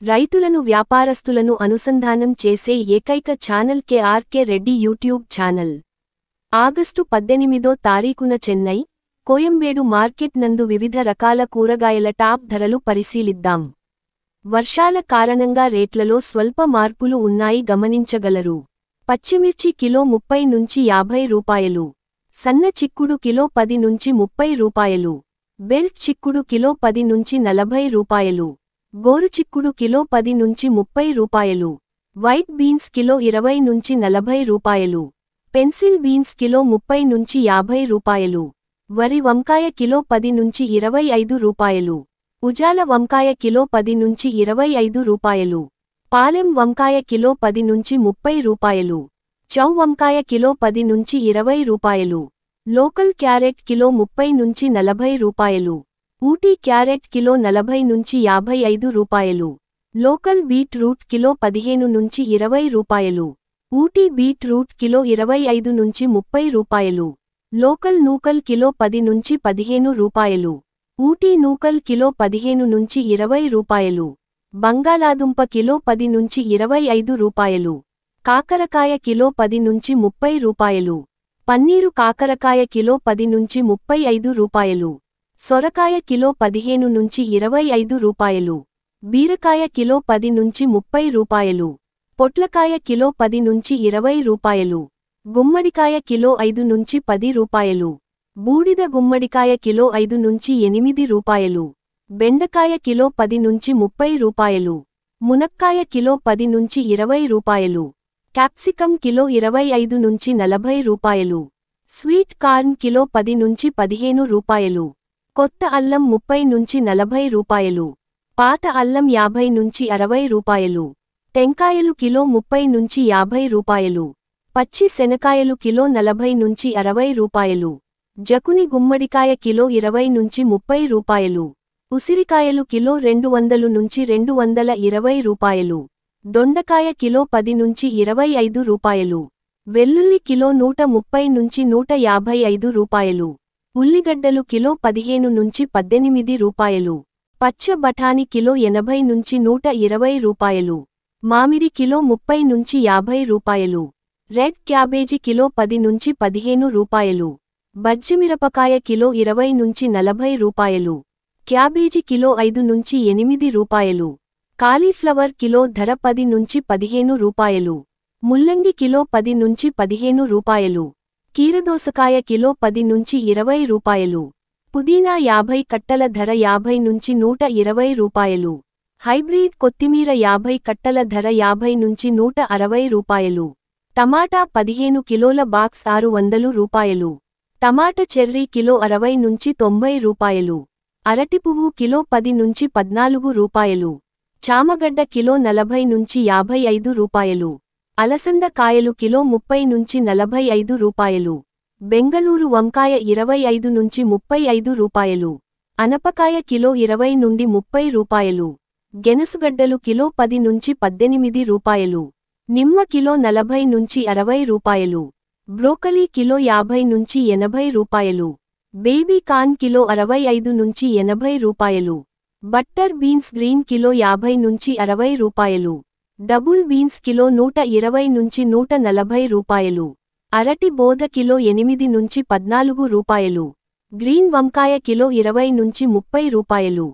రైతులను వ్యాపారస్తులను అనుసంధానం చేసే ఏకైక channel KRK Reddy YouTube channel. August 18వ తారీఖున చెన్నై, కోయంబేడు మార్కెట్ నందు వివిధ రకాల కూరగాయల టాప్ ధరలు పరిశీలిద్దాం. వర్షాల కారణంగా రేట్లలో స్వల్ప మార్పులు ఉన్నాయి గమనించగలరు. పచ్చిమిర్చి కిలో 30 నుంచి 50 రూపాయలు, సన్న చిక్కుడు కిలో 10 నుంచి 30 రూపాయలు, బెల్ట్ చిక్కుడు కిలో 10 నుంచి 40 రూపాయలు, గోరుచిక్కుడు కిలో 10 నుంచి 30 రూపాయలు, వైట్ బీన్స్ కిలో 20 నుంచి 40 రూపాయలు, పెన్సిల్ బీన్స్ కిలో 30 నుంచి 50 రూపాయలు, వరి వంకాయ కిలో 10 నుంచి 25 రూపాయలు, ఉజాల వంకాయ కిలో 10 నుంచి 25 రూపాయలు, పాలెం వంకాయ కిలో 10 నుంచి 30 రూపాయలు, చౌ వంకాయ కిలో 10 నుంచి 20 రూపాయలు, లోకల్ క్యారెట్ కిలో 30 నుంచి 40 రూపాయలు, ఊటీ క్యారెట్ కిలో 40 నుంచి 55 రూపాయలు, లోకల్ బీట్ రూట్ కిలో 15 నుంచి 20 రూపాయలు, ఊటీ బీట్ రూట్ కిలో 25 నుంచి 30 రూపాయలు, లోకల్ నూకల్ కిలో 10 నుంచి 15 రూపాయలు, ఊటీ నూకల్ కిలో 15 నుంచి 20 రూపాయలు, బంగాళాదుంప కిలో 10 నుంచి 25 రూపాయలు, కాకరకాయ కిలో 10 నుంచి 30 రూపాయలు, పన్నీరు కాకరకాయ కిలో 10 నుంచి 35 రూపాయలు, సొరకాయ కిలో 15 నుంచి 25 రూపాయలు, బీరకాయ కిలో 10 నుంచి 30 రూపాయలు, పొట్లకాయ కిలో 10 నుంచి 20 రూపాయలు, గుమ్మడికాయ కిలో 5 నుంచి 10 రూపాయలు, బూడిద గుమ్మడికాయ కిలో 5 నుంచి 8 రూపాయలు, బెండకాయ కిలో 10 నుంచి 30 రూపాయలు, మునక్కాయ కిలో 10 నుంచి 20 రూపాయలు, క్యాప్సికం కిలో 25 నుంచి 40 రూపాయలు, స్వీట్ కార్న్ కిలో 10 నుంచి 15 రూపాయలు, కొత్త అల్లం 30 నుంచి 40 రూపాయలు, పాత అల్లం 50 నుంచి 60 రూపాయలు, టెంకాయలు కిలో 30 నుంచి 50 రూపాయలు, పచ్చి శనకాయలు కిలో 40 నుంచి 60 రూపాయలు, జకుని గుమ్మడికాయ కిలో 20 నుంచి 30 రూపాయలు, ఉసిరికాయలు కిలో 200 నుంచి 220 రూపాయలు, దొండకాయ కిలో 10 నుంచి 25 రూపాయలు, వెల్లుల్లి కిలో 130 నుంచి 155 రూపాయలు, ఉల్లిగడ్డలు కిలో 15 నుంచి 18 రూపాయలు, పచ్చ బఠానీ కిలో 80 నుంచి 120 రూపాయలు, మామిడి కిలో 30 నుంచి 50 రూపాయలు, రెడ్ క్యాబేజీ కిలో 10 నుంచి 15 రూపాయలు, బజ్జిమిరపకాయ కిలో 20 నుంచి 40 రూపాయలు, క్యాబేజీ కిలో 5 నుంచి 8 రూపాయలు, కాలీఫ్లవర్ కిలో ధర 10 నుంచి 15 రూపాయలు, ముల్లంగి కిలో 10 నుంచి 15 రూపాయలు, కీరదోసకాయ కిలో 10 నుంచి 20 రూపాయలు, పుదీనా 50 కట్టల ధర 50 నుంచి 120 రూపాయలు, హైబ్రిడ్ కొత్తిమీర 50 కట్టల ధర 50 నుంచి 160 రూపాయలు, టమాటా 15 కిలోల బాక్స్ 600 రూపాయలు, టమాటా చెర్రీ కిలో 60 నుంచి 90 రూపాయలు, అరటిపువ్వు కిలో 10 నుంచి 14 రూపాయలు, చామగడ్డ కిలో 40 నుంచి 55 రూపాయలు, అలసంద కాయలు కిలో 30 నుంచి 45 రూపాయలు, బెంగళూరు వంకాయ 25 నుంచి 35 రూపాయలు, అనపకాయ కిలో 20 నుండి 30 రూపాయలు, గెనసుగడ్డలు కిలో 10 నుంచి 18 రూపాయలు, నిమ్మ కిలో 40 నుంచి 60 రూపాయలు, బ్రోకలీ కిలో 50 నుంచి 80 రూపాయలు, బేబీ కార్న్ కిలో 65 నుంచి 80 రూపాయలు, బట్టర్ బీన్స్ గ్రీన్ కిలో 50 నుంచి 60 రూపాయలు, డబుల్ బీన్స్ కిలో 120 నుంచి 140 రూపాయలు, అరటి బోద కిలో 8 నుంచి 14 రూపాయలు, గ్రీన్ వంకాయ కిలో 20 నుంచి 30 రూపాయలు,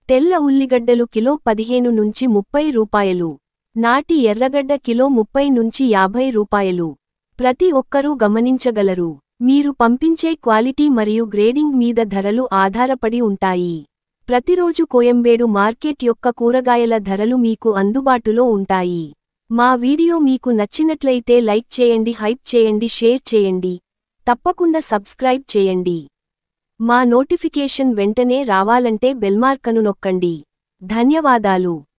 తెల్ల ఉల్లిగడ్డలు కిలో 15 నుంచి 30 రూపాయలు, నాటి ఎర్రగడ్డ కిలో 30 నుంచి 50 రూపాయలు. ప్రతి ఒక్కరూ గమనించగలరు. మీరు పంపించే క్వాలిటీ మరియు గ్రేడింగ్ మీద ధరలు ఆధారపడి ఉంటాయి. ప్రతిరోజు కోయంబేడు మార్కెట్ యొక్క కూరగాయల ధరలు మీకు అందుబాటులో ఉంటాయి. మా వీడియో మీకు నచ్చినట్లయితే లైక్ చేయండి, హైప్ చేయండి, షేర్ చేయండి. తప్పకుండా సబ్స్క్రైబ్ చేయండి. మా నోటిఫికేషన్ వెంటనే రావాలంటే బెల్మార్కను నొక్కండి. ధన్యవాదాలు.